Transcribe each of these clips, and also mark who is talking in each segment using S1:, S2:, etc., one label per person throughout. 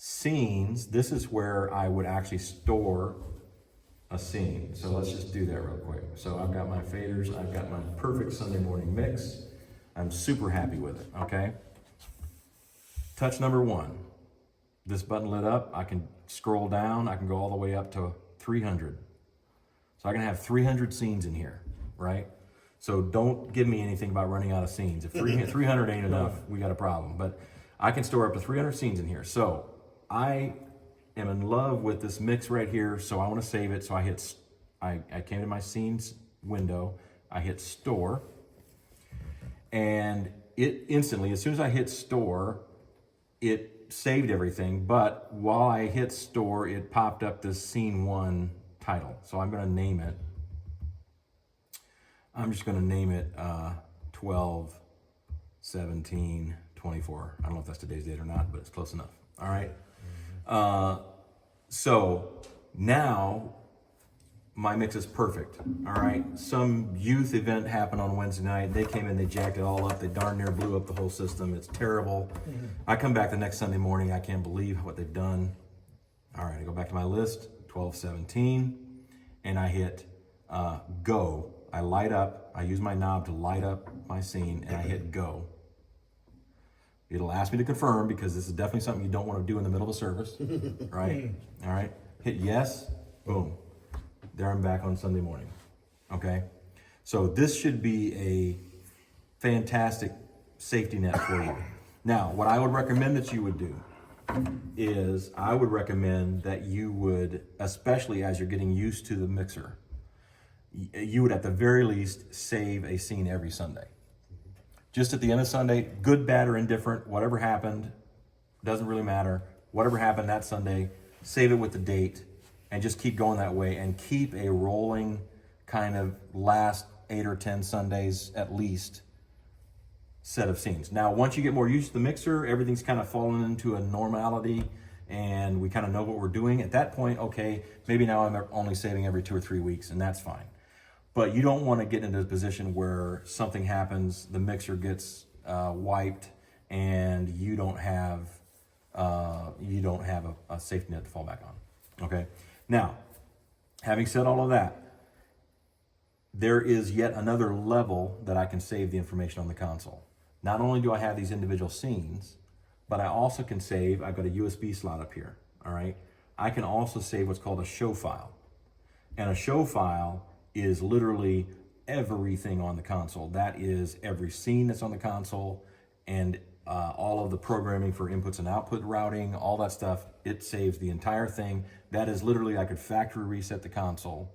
S1: Scenes, this is where I would actually store a scene. So let's just do that real quick. So I've got my faders, I've got my perfect Sunday morning mix. I'm super happy with it, okay? Touch number 1. This button lit up, I can scroll down, I can go all the way up to 300. So I can have 300 scenes in here, right? So don't give me anything about running out of scenes. If 300 ain't enough, we got a problem. But I can store up to 300 scenes in here. So I am in love with this mix right here, so I want to save it. So I came to my scenes window, I hit store, and it instantly, as soon as I hit store, it saved everything. But while I hit store, it popped up this scene 1 title. So I'm going to name it. I'm just going to name it 12/17/24. I don't know if that's today's date or not, but it's close enough. All right. So now my mix is perfect. All right. Some youth event happened on Wednesday night. They came in, they jacked it all up. They darn near blew up the whole system. It's terrible. I come back the next Sunday morning. I can't believe what they've done. All right. I go back to my list, 12/17, and I hit go. I light up. I use my knob to light up my scene, and I hit go. It'll ask me to confirm because this is definitely something you don't want to do in the middle of a service, right? All right. Hit yes. Boom. There I'm back on Sunday morning. Okay. So this should be a fantastic safety net for you. Now, what I would recommend that you would do is I would recommend that you would, especially as you're getting used to the mixer, you would at the very least save a scene every Sunday. Just at the end of Sunday, good, bad, or indifferent, whatever happened, doesn't really matter. Whatever happened that Sunday, save it with the date and just keep going that way and keep a rolling kind of last 8 or 10 Sundays at least set of scenes. Now, once you get more used to the mixer, everything's kind of fallen into a normality and we kind of know what we're doing. At that point, okay, maybe now I'm only saving every 2 or 3 weeks and that's fine. But you don't want to get into a position where something happens, the mixer gets wiped, and you don't have a safety net to fall back on. Okay. Now, having said all of that, there is yet another level that I can save the information on the console. Not only do I have these individual scenes, but I also can save. I've got a USB slot up here. All right. I can also save what's called a show file, and a show file is literally everything on the console. That is every scene that's on the console and all of the programming for inputs and output routing, all that stuff. It saves the entire thing. That is literally, I could factory reset the console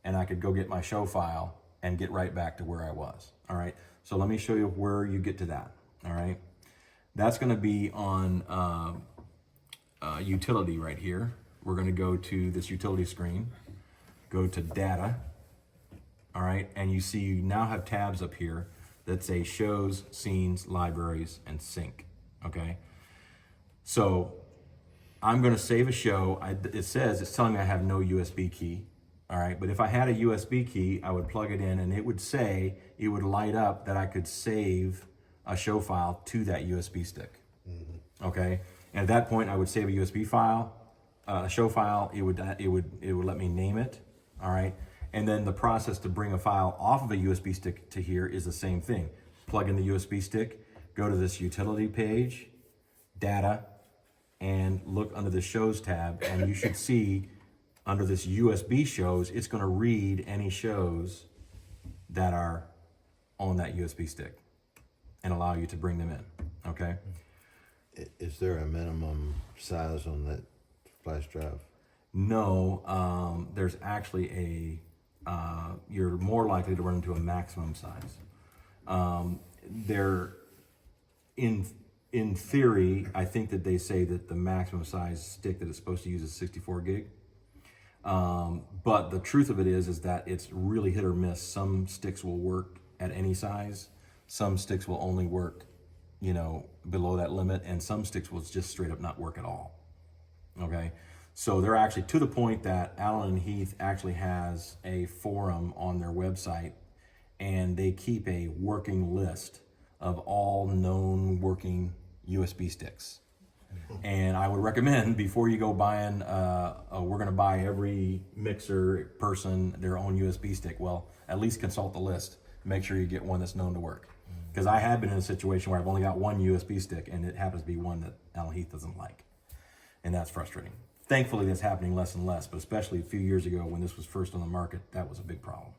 S1: and I could go get my show file and get right back to where I was. All right. So let me show you where you get to that. All right. That's going to be on utility right here. We're going to go to this utility screen, go to data. All right, and you see you now have tabs up here that say shows, scenes, libraries, and sync, okay? So I'm gonna save a show. It's telling me I have no USB key, all right? But if I had a USB key, I would plug it in and it would light up that I could save a show file to that USB stick, okay? And at that point, I would save a USB file, a show file. It would let me name it, all right? And then the process to bring a file off of a USB stick to here is the same thing. Plug in the USB stick, go to this utility page, data, and look under the shows tab, and you should see under this USB shows, it's gonna read any shows that are on that USB stick and allow you to bring them in, okay?
S2: Is there a minimum size on that flash drive?
S1: No, there's actually you're more likely to run into a maximum size. In theory, I think that they say that the maximum size stick that it's supposed to use is 64 gig. But the truth of it is that it's really hit or miss. Some sticks will work at any size. Some sticks will only work, below that limit, and some sticks will just straight up not work at all. Okay. So they're actually to the point that Allen and Heath actually has a forum on their website, and they keep a working list of all known working USB sticks. And I would recommend before you go buying, we're going to buy every mixer person their own USB stick. Well, at least consult the list. Make sure you get one that's known to work. Because I have been in a situation where I've only got one USB stick, and it happens to be one that Alan Heath doesn't like. And that's frustrating. Thankfully, that's happening less and less, but especially a few years ago when this was first on the market, that was a big problem.